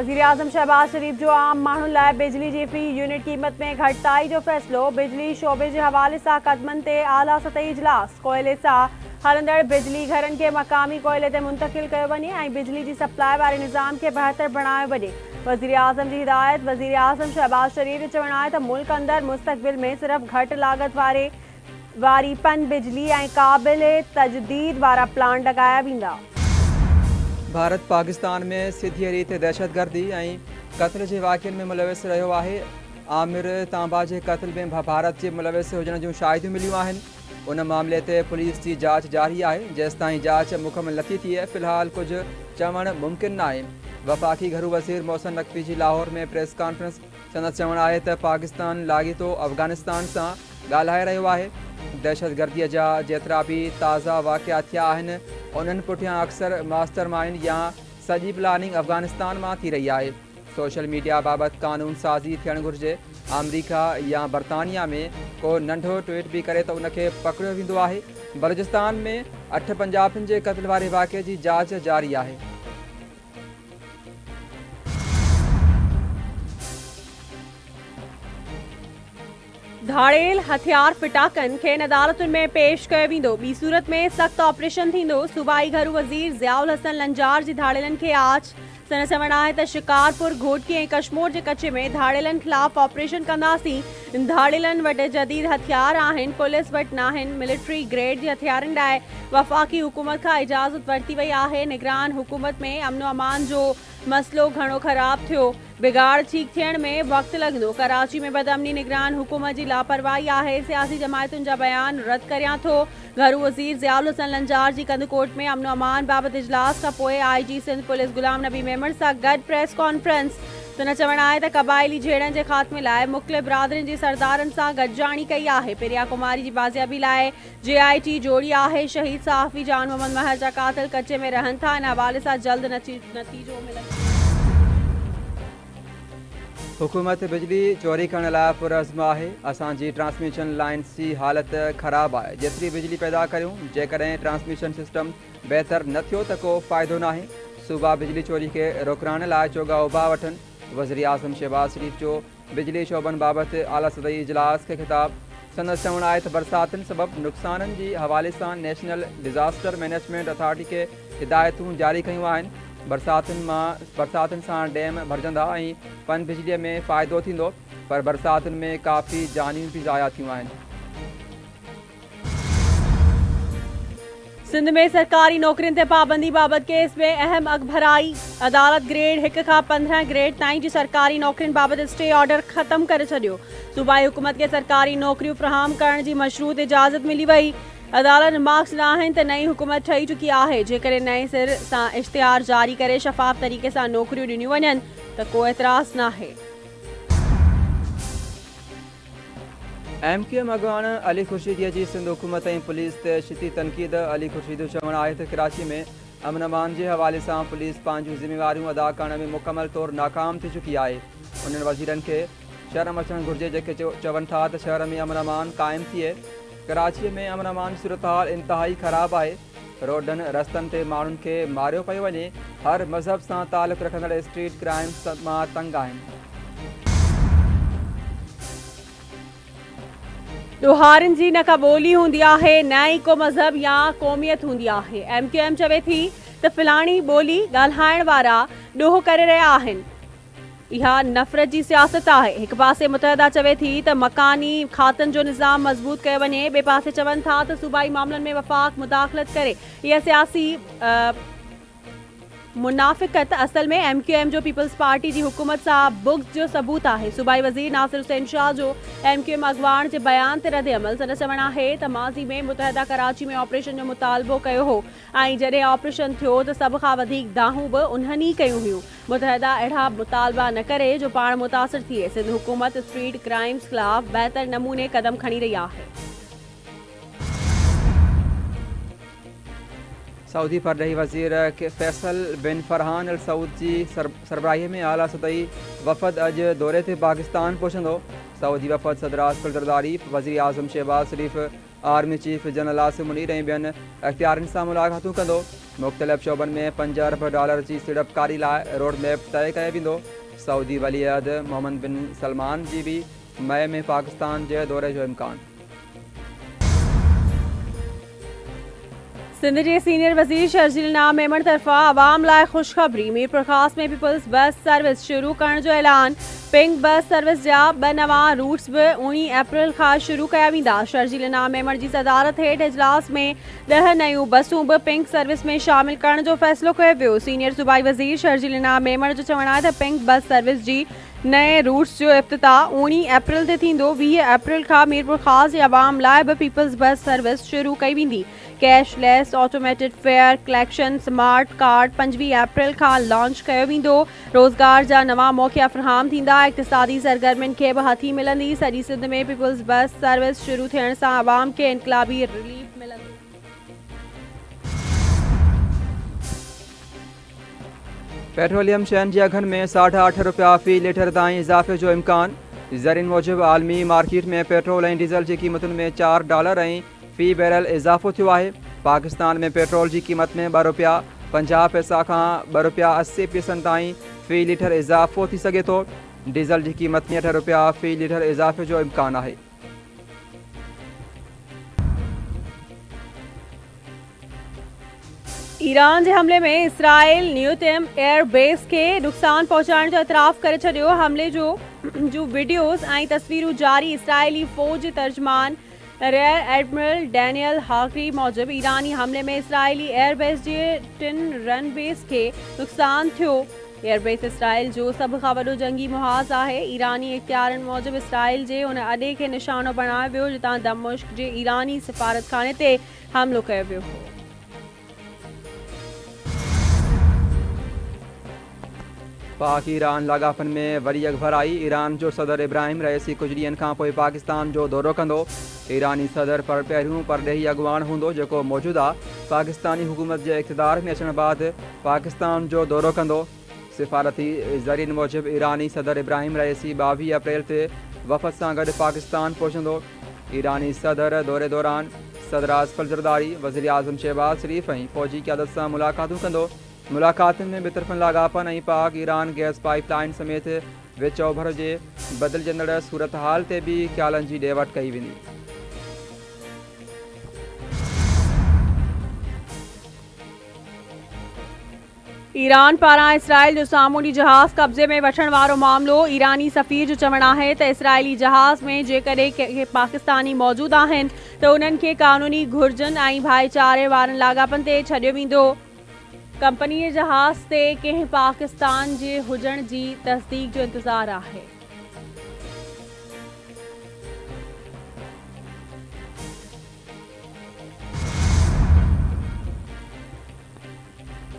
वज़ीर आज़म शहबाज शरीफ जो आम माण्हुनि लाइ बिजली जी फ़ी यूनिट क़ीमत में घटिताई जो फ़ैसिलो। बिजली शोबे जे हवाले सां क़दमनि ते आला सतही इजलास। कोयले सां हलंदड़ बिजली घरनि खे मक़ामी कोयले ते मुंतक़िल कयो वञे ऐं बिजली जी सप्लाई वारे निज़ाम खे बहितर बणायो वञे। वज़ीर आज़म जी हिदायत। वज़ीर आज़म शहबाज शरीफ जो चवणु आहे त मुल्क अंदरि मुस्तक़बिल में सिर्फ़ घटि लागत वारी पन बिजली ऐं क़ाबिल तजदीद वारा प्लांट लॻाया वेंदा। भारत पाकिस्तान में सिधी रीति दहशतगर्दी ऐं क़त्ल जे वाक़िअनि में मुलविस रहियो आहे। आमिर तांबा जे क़त्ल में भारत जे मुलविस हुजण जूं शाहिदियूं मिलियूं आहिनि। उन मामले ते पुलिस जी जांच जारी आहे। जेसिताईं जांच मुकमल नथी थिए फ़िलहाल कुझु चवणु मुमकिन न आहे। वफ़ाक़ी घरू वज़ीर मोहसिन नक़वी जी लाहौर में प्रेस कॉन्फ्रेंस। संदसि चवणु आहे त पाकिस्तान लाॻीतो अफ़गानिस्तान सां ॻाल्हाए रहियो आहे। दहशतगर्दीअ जा जेतिरा बि ताज़ा वाक़िआ थिया आहिनि उन्हनि पुठियां अक्सर मास्टर माइंड या सॼी प्लानिंग अफ़गानिस्तान मां थी रही आहे। सोशल मीडिया बाबति कानून साज़ी थियणु घुरिजे। अमरीका या बरतानिया में को नंढो ट्वीट बि करे त उनखे पकड़ियो वेंदो आहे। बलूचिस्तान में 8 पंजाबियुनि जे क़त्ल वारे वाक़िए जी जांच जारी आहे। धाड़ेल हथियार फिटाकनि खेनि अदालतुनि में पेश कयो वेंदो। ॿी सूरत में सख़्त ऑपरेशन थींदो। सूबाई घरू वज़ीर ज़ियाउल हसन लंजार जी धाड़ेलनि खे आज। सन चवणु आहे त शिकारपुर घोटकी ऐं कश्मोर जे कचे में धाड़ेलनि ख़िलाफ़ ऑपरेशन कंदासीं। धाड़ेलनि वटि जदीद हथियार आहिनि, पुलिस वटि नाहिनि। मिलिट्री ग्रेड जे हथियारनि लाइ वफ़ाक़ी हुकूमत खां इजाज़त वरिती वई आहे। निगरान हुकूमत में अमन अमान जो मसइलो घणो ख़राब थियो। बिगाड़ ठीक थियण में वक़्तु लॻंदो। कराची में बदअमनी निगरान हुकूमत जी लापरवाही आहे। सियासी जमायतुनि जा बयान रद्द करियां थो। घरू वज़ीर ज़ियाउल हसन लंजार जी कंदकोट में अमन अमान बाबति इजलास खां पोइ IG सिंध पुलिस गुलाम नबी मेमण सां गॾु प्रेस कॉन्फ्रेंस। तुन चवणु आहे त क़बाइली झेड़नि जे ख़ात्मे लाइ मुख़्तलिफ़ बिरादरियुनि जी सरदारनि सां गॾिजाणी कई आहे। प्रिया कुमारी जी बाज़ियाबी लाइ JIT जोड़ी आहे। शहीद सहाफ़ी जान मोहम्मद महर जा क़ातिल कचे में रहनि था। इन हवाले सां जल्द नतीजो मिलंदो। हुकूमत बिजली चोरी करण लाइ पुरज़्म आहे। असांजी ट्रांसमिशन लाइन्स जी हालत ख़राब आहे। जेतिरी बिजली पैदा करियूं, जेकॾहिं ट्रांसमिशन सिस्टम बहितर न थियो त को फ़ाइदो नाहे। सूबा बिजली चोरी खे रोकण लाइ चोगा उभाउ वठनि। वज़ीर आज़म शहबाज शरीफ जो बिजली शोबनि बाबति आला सतही इजलास खे ख़िताब। संदसि चवणु आहे त बरसातुनि सबबि नुक़साननि जी हवाले सां नेशनल डिज़ास्टर मैनेजमेंट अथॉरिटी खे हिदायतूं जारी कयूं आहिनि। बरसातुनि सां डैम भरजंदा ऐं पन बिजलीअ में फ़ाइदो थींदो, पर बरसातुनि में काफ़ी जानियूं बि ज़ाया थियूं आहिनि। सिंध में सरकारी नौकरियुनि ते पाबंदी बाबति केस में अहम अॻभराई। अदालत ग्रेड 1 खां 15 ग्रेड ताईं जी सरकारी नौकरियुनि बाबति स्टे ऑर्डर ख़त्म करे छॾियो। सूबाई हुकूमत खे सरकारी नौकरियूं फ़राहम करण जी मशरूत इजाज़त मिली वई। अदालत मार्क्स न आहिनि त नई हुकूमत ठही चुकी आहे। जेकॾहिं नए सिर सां इश्तिहार जारी करे शफ़ाफ़ तरीक़े सां नौकरियूं ॾिनियूं वञनि त को एतिराज़ नाहे। MQM अॻवान अली ख़ुर्शीदीअ जी सिंध हुकूमत ऐं पुलिस ते शिदी तनक़ीद। अली ख़ुर्शीद जो चवणु आहे त कराची में अमन अमान जे हवाले सां पुलिस पंहिंजूं ज़िम्मेवारियूं अदा करण में मुकमल तौरु नाकाम थी चुकी आहे। उन्हनि वज़ीरनि खे शर्म अचणु घुरिजे जेके चवनि था त शहर में अमन अमान क़ाइमु थिए। कराचीअ में अमन अमान जी सूरत हाल इंतिहाई ख़राब आहे। रोडनि रस्तनि ते माण्हुनि खे मारियो पियो वञे। हर मज़हब सां तालुक़ु रखंदड़ स्ट्रीट क्राइम मां तंग आहिनि। ॾोहारियुनि जी न का ॿोली हूंदी आहे, न ई को मज़हब या क़ौमियत हूंदी आहे। MQM चवे थी त फ़िलाणी ॿोली ॻाल्हाइण वारा ॾोह करे रहिया आहिनि। इहा नफ़रत जी सियासत आहे। हिकु पासे मुतहदा चवे थी त मकानी खातनि जो निज़ाम मज़बूत कयो वञे, ॿिए पासे चवनि था त सूबाई मामलनि में वफ़ाक़ मुदाख़लत करे। इहा सियासी मुनाफ़िक़त असल में MQM जो पीपल्स पार्टी जी हुकूमत सां बुग़्ज़ जो सबूत आहे। सूबाई वज़ीर नासिर हुसैन शाह जो MQM अॻवान जे बयान ते रद्द अमल। संदसि चवणु आहे त माज़ी में मुतहदा कराची में ऑपरेशन जो मुतालबो कयो हो ऐं जॾहिं ऑपरेशन थियो त सभ खां वधीक दाहूं बि उन्हनि ई कयूं हुयूं। मुतहदा अहिड़ा मुतालबा न करे जो पाण मुतासिर थिए। सिंध हुकूमत स्ट्रीट क्राइम्स ख़िलाफ़ बहितर नमूने क़दम खणी रही आहे। सऊदी परॾेही वज़ीर फैसल बिन फरहान अल सऊद जी सरबराही में आला सतही वफ़द अॼु दौरे ते पाकिस्तान पहुचंदो। सऊदी वफ़द सदर आसिफ़ ज़रदारी, वज़ीर आज़म Shehbaz Sharif, army chief general Asim Munir ऐं ॿियनि अख़्तियारनि सां मुलाक़ातूं कंदो। मुख़्तलिफ़ शोबनि में $5 अरब जी सीड़पकारी लाइ रोड मैप तय कयो वेंदो। सऊदी वली अहद मोहम्मद बिन सलमान जी बि मई में पाकिस्तान जे दौरे जो इम्कान। सिंध के सीनियर वजीर शर्जील इनाम मेमण तरफा आवाम लाइ खुशखबरी। मीरपुर खास में पीपल्स बस सर्विस शुरू करण जो ऐलान। पिंक बस सर्विस जा 2 नवां रूट्स भी 19 अप्रैल खां शुरू कया वेंदा। शर्जील इनाम मेमण जी सदारत हेठ इजलास में 10 नयूं बसूं भी पिंक सर्विस में शामिल करण जो फैसलो कयो वियो। सीनियर सूबाई वजीर शर्जील इनाम मेमण जो चवण आहे त पिंक बस सर्विस जी नए रूट्स जो इफ्तिताह 19 अप्रैल ते थींदो। 20 अप्रैल खां मीरपुर खास जे अवाम लाइ भी पीपल्स बस सर्विस शुरू कई वेंदी। Cashless automated fair collection smart card 25 अप्रैल खां लॉन्च कयो वेंदो। रोज़गार जा नवां मौक़ा फ़राहम थींदा। इक़्तिसादी सरगर्मियुनि खे भी हथी मिलंदी। सॼी सिंध में पीपल्स बस सर्विस शुरू थियण सां अवाम खे इनकलाबी रिलीफ मिलंदी। पेट्रोलियम शयुनि जे अघनि में ₹8.5 फ़ी लीटर ताईं इज़ाफ़े जो इम्कान। ज़रीन मूजिबि आलमी मार्केट में पेट्रोल ऐं डीज़ल जी क़ीमतुनि में $4 ऐं फ़ी बैरल इज़ाफ़ो थियो आहे। पाकिस्तान में पेट्रोल जी क़ीमत में ₹2.50 खां ₹2.80 ताईं फ़ी लीटर इज़ाफ़ो थी सघे थो। डीज़ल जी क़ीमत में $8 फ़ी लीटर इज़ाफ़े जो इम्कान आहे। ईरान के हमले में इसराइल न्यूतम एयर बेस के नुकसान पहुंचाने जो एतराफ़ करे छॾियो। हमले जो वीडियोज़ ऐं तस्वीरूं जारी। इसराइली फ़ौज तर्जमान रियर एडमिरल डैनियल हाकरी मूजिबि ईरानी हमले में इसराइली एयरबेस जे 3 रनवेज़ के नुकसान थियो। एयरबेस इसराइल जो सब खां वॾो जंगी मुहाज़ आहे। ईरानी इख़्तियारनि मूजिबि इसराइल जे उन अॾे खे निशानो बणायो वियो जितां दमिश्क जे ईरानी सफ़ारतखाने ते हमलो कयो वियो हो। पाक ईरान लाॻापनि में वरी अगभराई। ईरान जो सदर इब्राहिम रईसी कुझु ॾींहंनि खां पोइ पाकिस्तान जो दौरो कंदो। ईरानी सदर पहिरियों परॾेही अॻुवाण हूंदो जेको मौजूदा पाकिस्तानी हुकूमत जे इक़्तिदार में अचण बाद पाकिस्तान जो दौरो कंदो। सिफ़ारती ज़रीन मूजिबि ईरानी सदर इब्राहिम रईसी 22 अप्रैल ते वफ़द सां गॾु पाकिस्तान पहुचंदो। ईरानी सदर दौरे दौरान सदर आसिफ ज़रदारी वज़ीर आज़म शहबाज शरीफ़ ऐं फ़ौजी क़यादत सां मुलाक़ातूं कंदो। मुलाक़ातुनि में ॿितरफ़नि लाॻापनि ऐं पाक ईरान गैस पाइपलाइन समेत विच ओभर जे बदिलजंदड़ सूरत हाल ते भी ख़्यालनि जी ॾे वठि कई वेंदी। ईरान पारां इसराइल जो सामूंडी जहाज़ कब्ज़े में वठण वारो मामलो। ईरानी सफ़ीर जो चवणु आहे त इसराइली जहाज़ में जेकॾहिं के पाकिस्तानी मौजूद आहिनि त उन्हनि खे क़ानूनी घुर्जनि ऐं भाईचारे वारनि लाॻापनि ते छॾियो वेंदो। कंपनी जे जहाज़ ते कंहिं पाकिस्तान जे हुजण जी तस्दीक जो इंतज़ार आहे।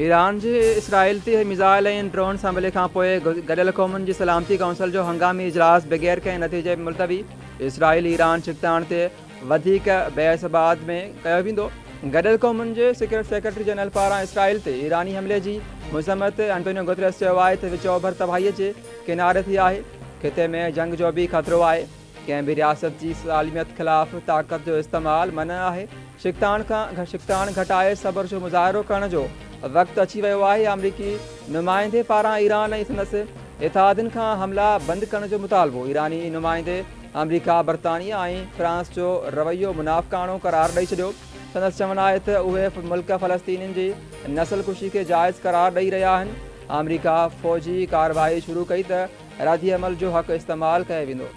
ईरान जे इसराइल ते मिज़ाइल ऐं ड्रोन हमले खां पोइ गॾियल क़ौमुनि जी सलामती काउंसिल जो हंगामी इजलास बग़ैर कंहिं नतीजे मुलतवी। इसराइल ईरान चिकताण ते वधीक बहस बाद में कयो वेंदो। गॾियल क़ौमुनि जे सेक्रेटरी जनरल पारां इसराइल ते ईरानी हमले जी मज़म्मत। एंटोनियो गुतरेस चयो आहे त विच ओभर तबाहीअ जे किनारे थी आहे। खिते में जंग जो भी ख़तरो आहे। कंहिं भी रियासत जी सालिमियत ख़िलाफ़ ताक़त जो इस्तेमालु मना आहे। शिकताण घटाए सब्र जो मुज़ाहिरो करण जो वक़्तु अची वियो आहे। अमरीकी नुमाइंदे पारां ईरान ऐं संदसि इतिहादियुनि खां हमला बंदि करण जो मुतालबो। ईरानी नुमाइंदे अमरीका बरतानिया ऐं फ्रांस जो रवैयो मुनाफ़िक़ाणो करार ॾेई छॾियो। संदसि चवणु आहे त उहे मुल्क फ़लस्तीनियुनि जी नस्ल कुशी खे जाइज़ करार ॾेई रहिया आहिनि। अमरीका फ़ौजी कार्रवाई शुरू कई त रद्द अमल जो हक़ इस्तेमालु कयो वेंदो।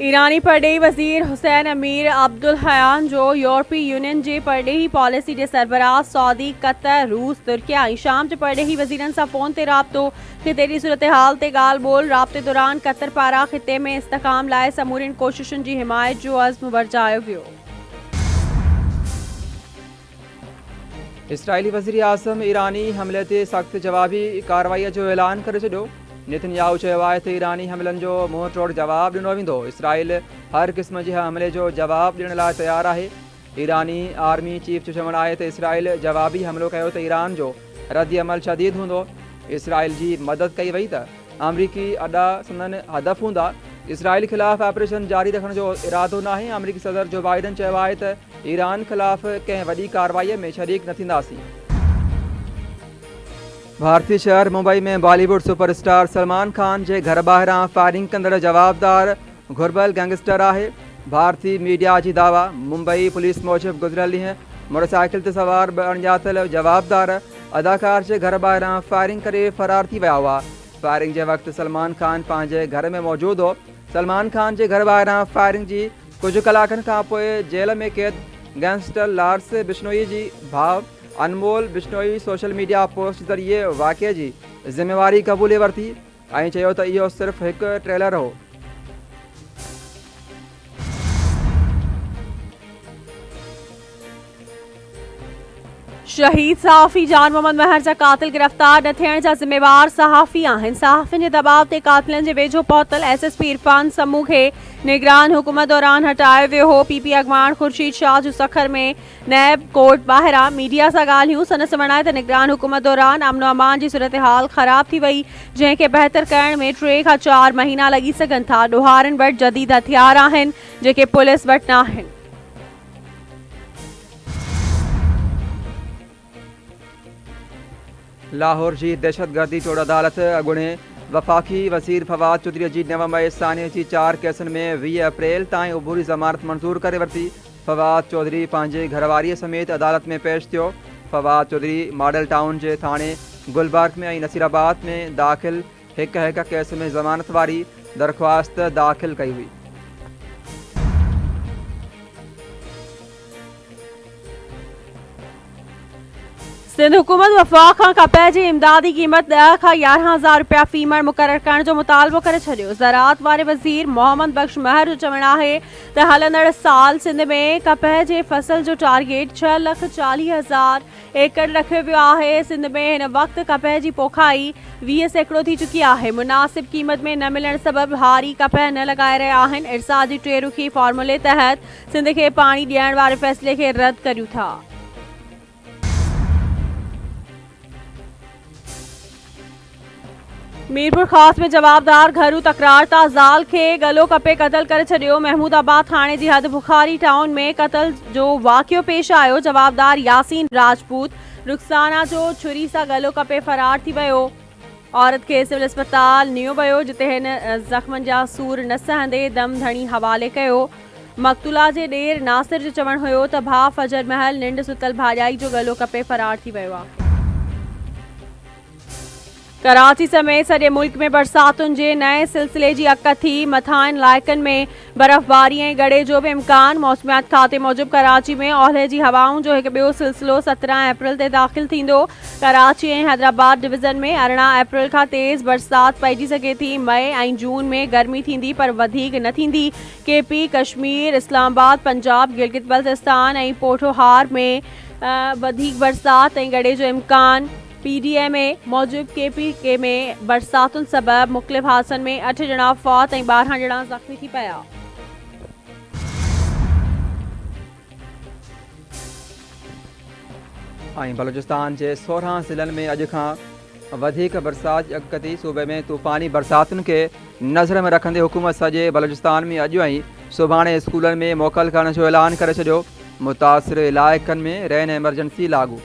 ईरानी परॾेही वज़ीर हुसैन अमीर अब्दुल हयान जो यूरोपी यूनियन जे परॾेही पॉलिसी जे सरबराह सऊदी कतर रूस तुर्किया ऐं शाम जे परॾेही वज़ीरनि सां फ़ोन ते राब्तो। खिते जी सूरतहाल ते ॻाल्हि ॿोल। राब्ते दौरान कतर पारां खिते में इस्तेहकाम लाइ समूरियुनि कोशिशुनि जी हिमायत जो अज़्म वरजायो वियो। इसराइली वज़ीर आज़म ईरानी हमले ते सख़्त जवाबी कार्रवाईअ जो ऐलान करे छॾियो। नेतन्याहू चयो आहे त ईरानी हमलनि जो मुंहुं तोड़ जवाबु ॾिनो वेंदो। इसराइल हर क़िस्म जे हमले जो जवाबु ॾियण लाइ तयारु आहे। ईरानी आर्मी चीफ जो चवणु आहे त इसराइल जवाबी हमलो कयो त ईरान जो रद्द अमल शदीद हूंदो। इसराइल जी मदद कई वई त अमरीकी अॾा संदन हदफ़ हूंदा। इसराइल ख़िलाफ़ ऑपरेशन जारी रखण जो इरादो नाहे। अमरीकी सदर जो बाइडन चयो आहे त ईरान ख़िलाफ़ कंहिं वॾी कार्रवाईअ में शरीक न थींदासीं। भारतीय शहर मुंबई में बॉलीवुड सुपरस्टार सलमान खान जे घर ॿाहिरां फायरिंग कंदड़ जवाबदार घुर्बल गैंगस्टर आहे। भारतीय मीडिया जी दावा। मुंबई पुलिस मूजिबि गुज़िरियल ॾींहुं मोटरसाइकिल ते सवार अणॼातल जवाबदार अदाकार जे घर ॿाहिरां फायरिंग करे फ़रार थी विया हुआ। फायरिंग जे वक़्तु सलमान खान पंहिंजे घर में मौजूदु हो। सलमान खान जे घर ॿाहिरां फायरिंग जी कुझु कलाकनि खां पोइ जेल में क़ैद गैंगस्टर लार्स बिश्नोई जी भाउ अनमोल बिश्नोई सोशल मीडिया पोस्ट ज़रिए वाक़िए जी ज़िम्मेवारी क़बूले वरिती ऐं चयो त इहो सिर्फ़ु हिकु ट्रेलर हो। शहीद सहाफ़ी जान मोहम्मद महर जा कातिल गिरफ़्तार न थियण जा ज़िम्मेवार सहाफ़ी आहिनि। सहाफ़ियुनि जे दबाव ते कातिलनि जे वेझो पहुतल एसएसपी इरफान समू खे निगरान हुकूमत दौरान हटायो वियो हो। पीपी अॻवान ख़ुर्शीद शाह जो सखर में नैब कोर्ट ॿाहिरां मीडिया सां ॻाल्हियूं। संदसि वणाए त निगरान हुकूमत दौरान अमन अमान जी सूरत हाल ख़राब थी वई, जंहिंखे बहितर करण में 3 खां 4 महीना लॻी सघनि था। ॾोहारनि वटि जदीद हथियार आहिनि जेके पुलिस वटि न आहिनि। लाहौर जी दहशतगर्दी टोड़ अदालत अॻूणे वफ़ाक़ी वज़ीर फवाद चौधरी जी 9 मई सानिय जी 4 केसनि में 20 अप्रैल ताईं उबूरी ज़मानत मंज़ूर करे वरिती। फवाद चौधरी पंहिंजे घरवारीअ समेत अदालत में पेश थियो। फवाद चौधरी मॉडल टाउन जे थाणे गुलबर्ग में ऐं नसीराबाद में दाख़िल हिक केस में ज़मानत वारी दरख़्वास्त दाख़िल कई हुई। सिंध हुकूमत वफ़ाक़ खां कपह जी इमदादी क़ीमत 10 खां 11,000 रुपया फ़ीमण मुक़रर करण जो मुतालबो करे छॾियो। ज़राअत वारे वज़ीर मोहम्मद बख्श महर जो चवणु आहे त हलंदड़ साल सिंध में कपह जे फसल जो टारगेट 6,40,000 एकड़ रखियो वियो आहे। सिंध में हिन वक़्तु कपह जी पोखाई 20 सैकड़ो थी चुकी आहे। मुनासिब क़ीमत में न मिलण सबबि हारी कपह न लॻाए रहिया आहिनि। इरसा जी 3 रुखी फॉर्मूले तहत सिंध खे पाणी ॾियण वारे फ़ैसिले खे रद्द करियूं था। मीरपुर ख़ास में जवाबदार घरू तकरार तां ज़ाल खे गलो कपे क़तल करे छॾियो। महमूदाबाद थाणे जी हद बुखारी टाउन में क़तल जो वाक़ियो पेश आयो। जवाबदार यासीन राजपूत रुखसाना जो छुरी सां गलो कपे फ़रार थी वियो। औरत खे सिविल अस्पताल नियो वियो, जिते हिन ज़ख़्मनि जा सूर न सहंदे दम धणी हवाले कयो। मक़तूला जे ॾेर नासिर जो चवणु हुयो त भाउ फजर महल निंड सुतल भाॼाई जो गलो कपे फ़रार थी वियो आहे। कराची समेत सॼे मुल्क में बरसातुनि जे नए सिलसिले जी अक थी। मथांनि इलाइक़नि में बर्फ़बारी ऐं गड़े जो बि इम्कान। मौसमियात खाते मूजिबि कराची में ओलहे जी हवाउनि जो हिकु ॿियो सिलसिलो 17 अप्रैल ते दाख़िल थींदो। कराची ऐं हैदराबाद डिवीज़न में 18 अप्रैल खां तेज़ बरसाति पइजी सघे थी। मई ऐं जून में गर्मी थींदी पर वधीक न थींदी। केपी, कश्मीर, इस्लामाबाद, पंजाब, गिलगित बल्तिस्तान ऐं पोठोहार में वधीक बरसाति ऐं गड़े जो इम्कान। पीडीएमए मूजिबि केपी में बरसातुनि सबबि मुख़्तलिफ़ हादसनि में 8 ॼणा फ़ौत ऐं 12 ॼणा ज़ख़्मी थी पिया। ऐं बलूचिस्तान जे 16 ज़िलनि में अॼु खां वधीक बरसाति अॻु कती। सूबे में तूफ़ानी बरसातुनि खे नज़र में रखंदे हुकूमत सॼे बलूचिस्तान में अॼु ऐं सुभाणे स्कूलनि में मोकल करण जो ऐलान करे छॾियो। मुतासिर इलाइक़नि में रेन एमरजेंसी लागू।